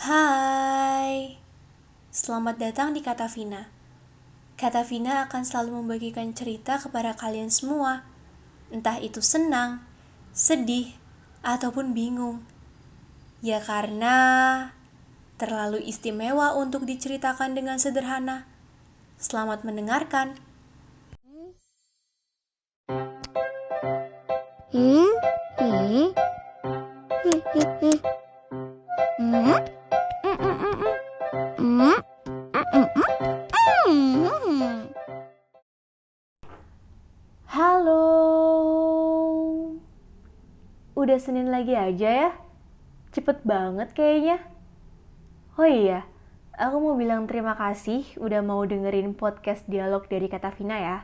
Hai, selamat datang di Kata Vina. Kata Vina akan selalu membagikan cerita kepada kalian semua, entah itu senang, sedih, ataupun bingung. Ya karena terlalu istimewa untuk diceritakan dengan sederhana. Selamat mendengarkan. Halo, udah Senin lagi aja ya? Cepet banget kayaknya. Oh iya, aku mau bilang terima kasih udah mau dengerin podcast dialog dari Kata Vina ya.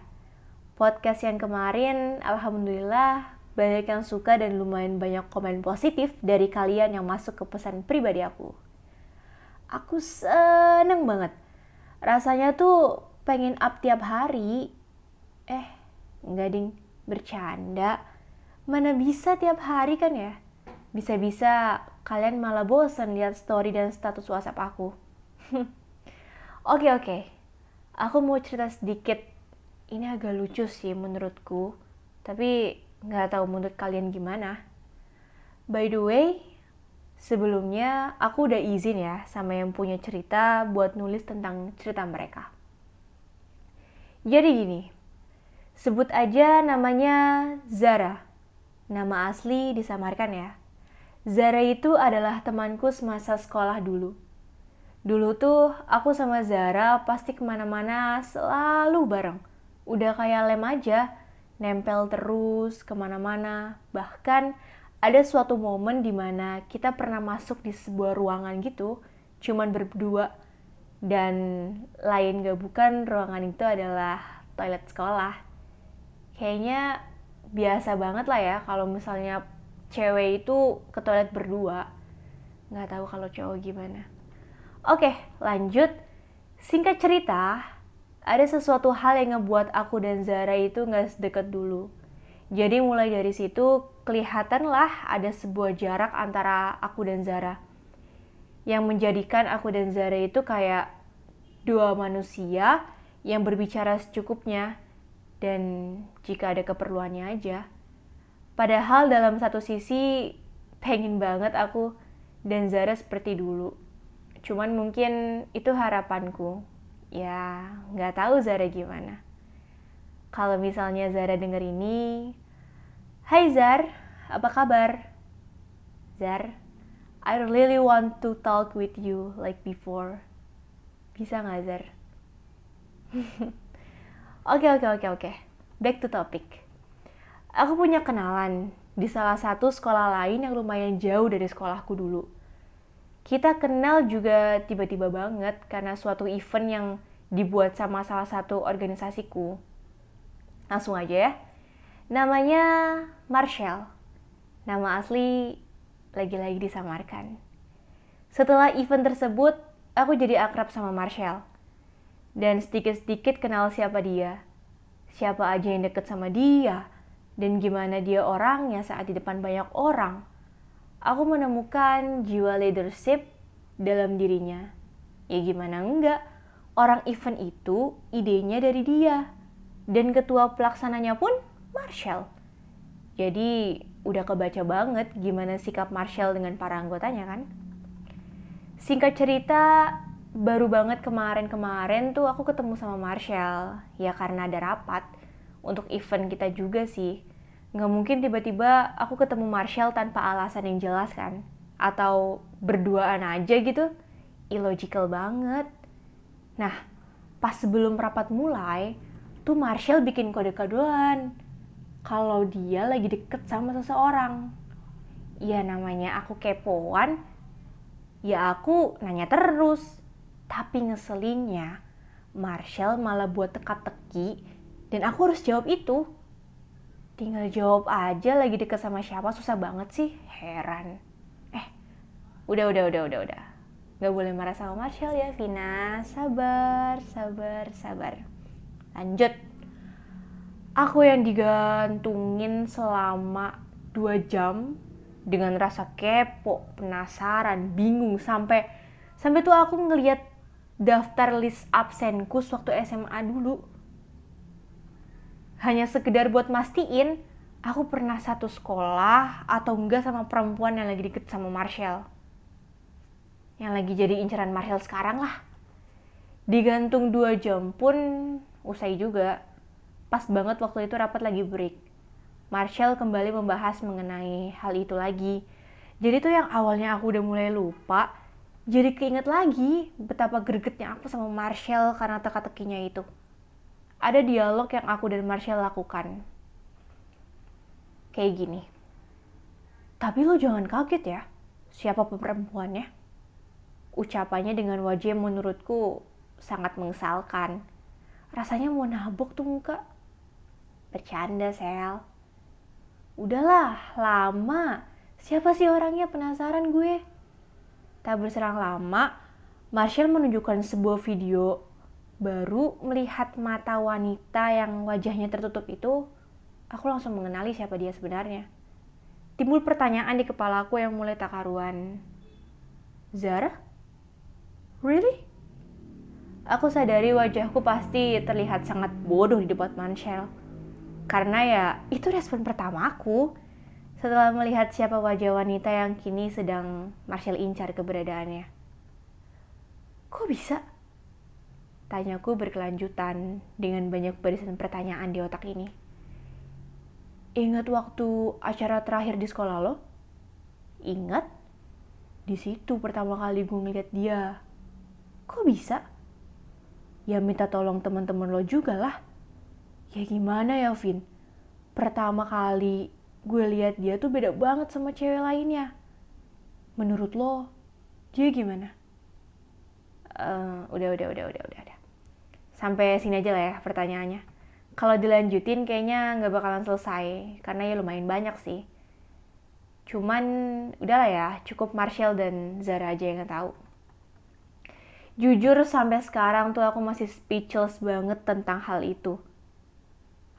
Podcast yang kemarin, alhamdulillah banyak yang suka dan lumayan banyak komen positif dari kalian yang masuk ke pesan pribadi aku. Aku seneng banget. Rasanya tuh pengen up tiap hari. Enggak ding, bercanda. Mana bisa tiap hari kan ya? Bisa-bisa kalian malah bosan lihat story dan status WhatsApp aku. Oke. Aku mau cerita sedikit. Ini agak lucu sih menurutku. Tapi nggak tahu menurut kalian gimana. By the way, sebelumnya aku udah izin ya sama yang punya cerita buat nulis tentang cerita mereka. Jadi gini, sebut aja namanya Zara. Nama asli disamarkan ya. Zara itu adalah temanku semasa sekolah dulu. Dulu tuh aku sama Zara pasti kemana-mana selalu bareng. Udah kayak lem aja, nempel terus kemana-mana. Bahkan ada suatu momen dimana kita pernah masuk di sebuah ruangan gitu, cuman berdua. Dan lain gak bukan ruangan itu adalah toilet sekolah. Kayaknya biasa banget lah ya kalau misalnya cewek itu ke toilet berdua. Nggak tahu kalau cowok gimana. Oke, lanjut. Singkat cerita, ada sesuatu hal yang ngebuat aku dan Zara itu nggak sedekat dulu. Jadi mulai dari situ kelihatanlah ada sebuah jarak antara aku dan Zara. Yang menjadikan aku dan Zara itu kayak dua manusia yang berbicara secukupnya dan jika ada keperluannya aja. Padahal dalam satu sisi pengen banget aku dan Zara seperti dulu. Cuman mungkin itu harapanku. Ya, nggak tahu Zara gimana. Kalau misalnya Zara denger ini, Hai Zar, apa kabar? Zar, I really want to talk with you like before. Bisa nggak Zar? Oke. Back to topic. Aku punya kenalan di salah satu sekolah lain yang lumayan jauh dari sekolahku dulu. Kita kenal juga tiba-tiba banget karena suatu event yang dibuat sama salah satu organisasiku. Langsung aja ya. Namanya Marshall. Nama asli lagi-lagi disamarkan. Setelah event tersebut, aku jadi akrab sama Marshall. Dan sedikit-sedikit kenal siapa dia. Siapa aja yang deket sama dia. Dan gimana dia orangnya saat di depan banyak orang. Aku menemukan jiwa leadership dalam dirinya. Ya gimana enggak, orang event itu idenya dari dia. Dan ketua pelaksananya pun Marshall. Jadi udah kebaca banget gimana sikap Marshall dengan para anggotanya kan. Singkat cerita, baru banget kemarin tuh aku ketemu sama Marshall. Ya karena ada rapat untuk event kita juga sih. Nggak mungkin tiba-tiba aku ketemu Marshall tanpa alasan yang jelas kan. Atau berduaan aja gitu. Illogical banget. Nah, pas sebelum rapat mulai, tuh Marshall bikin kode-kodean kalau dia lagi deket sama seseorang. Ya namanya aku kepoan, ya aku nanya terus. Tapi ngeselinnya, Marshall malah buat teka-teki dan aku harus jawab itu. Tinggal jawab aja lagi deket sama siapa susah banget sih, heran. Udah. Gak boleh marah sama Marshall ya, Vina. Sabar. Lanjut. Aku yang digantungin selama 2 jam dengan rasa kepo, penasaran, bingung, sampai Sampai tuh aku ngeliat daftar list absenku waktu SMA dulu. Hanya sekedar buat mastiin aku pernah satu sekolah atau enggak sama perempuan yang lagi deket sama Marshall. Yang lagi jadi inceran Marshall sekarang lah. Digantung 2 jam pun usai juga. Pas banget waktu itu rapat lagi break. Marshall kembali membahas mengenai hal itu lagi. Jadi tuh yang awalnya aku udah mulai lupa, jadi keinget lagi betapa gregetnya aku sama Marshall karena teka-tekinya itu. Ada dialog yang aku dan Marshall lakukan. Kayak gini. Tapi lo jangan kaget ya, siapa perempuannya? Ucapannya dengan wajah yang menurutku sangat mengesalkan. Rasanya mau nabok tuh muka. Bercanda, Sel. Udahlah, lama. Siapa sih orangnya, penasaran gue. Tak berserang lama, Marshall menunjukkan sebuah video. Baru melihat mata wanita yang wajahnya tertutup itu, aku langsung mengenali siapa dia sebenarnya. Timbul pertanyaan di kepalaku yang mulai tak karuan. Zara? Really? Aku sadari wajahku pasti terlihat sangat bodoh di depan Marshall. Karena ya, itu respon pertama aku setelah melihat siapa wajah wanita yang kini sedang Marshall incar keberadaannya. Kok bisa? Tanyaku berkelanjutan dengan banyak barisan pertanyaan di otak ini. Ingat waktu acara terakhir di sekolah lo? Ingat? Di situ pertama kali gue ngeliat dia. Kok bisa? Ya minta tolong teman-teman lo juga lah. Ya gimana ya, Vin? Pertama kali gue lihat dia tuh beda banget sama cewek lainnya. Menurut lo, dia gimana? Udah. Sampai sini aja lah ya pertanyaannya. Kalau dilanjutin kayaknya nggak bakalan selesai, karena ya lumayan banyak sih. Cuman udahlah ya, cukup Marshall dan Zara aja yang tahu. Jujur sampai sekarang tuh aku masih speechless banget tentang hal itu.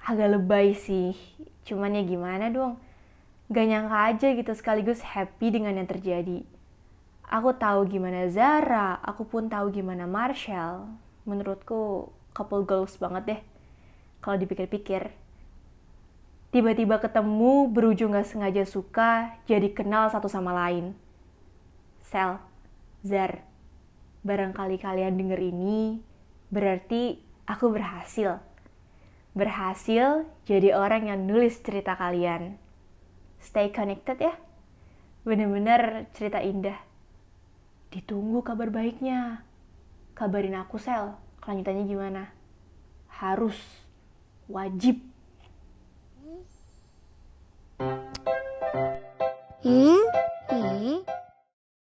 Agak lebay sih, cuman ya gimana dong. Gak nyangka aja gitu sekaligus happy dengan yang terjadi. Aku tahu gimana Zara, aku pun tahu gimana Marshall. Menurutku couple goals banget deh. Kalau dipikir-pikir. Tiba-tiba ketemu, berujung gak sengaja suka, jadi kenal satu sama lain. Sel, Zar, barangkali kalian denger ini, berarti aku berhasil. Berhasil jadi orang yang nulis cerita kalian. Stay connected ya. Bener-bener cerita indah. Ditunggu kabar baiknya. Kabarin aku, Sel. Kelanjutannya gimana? Harus. Wajib.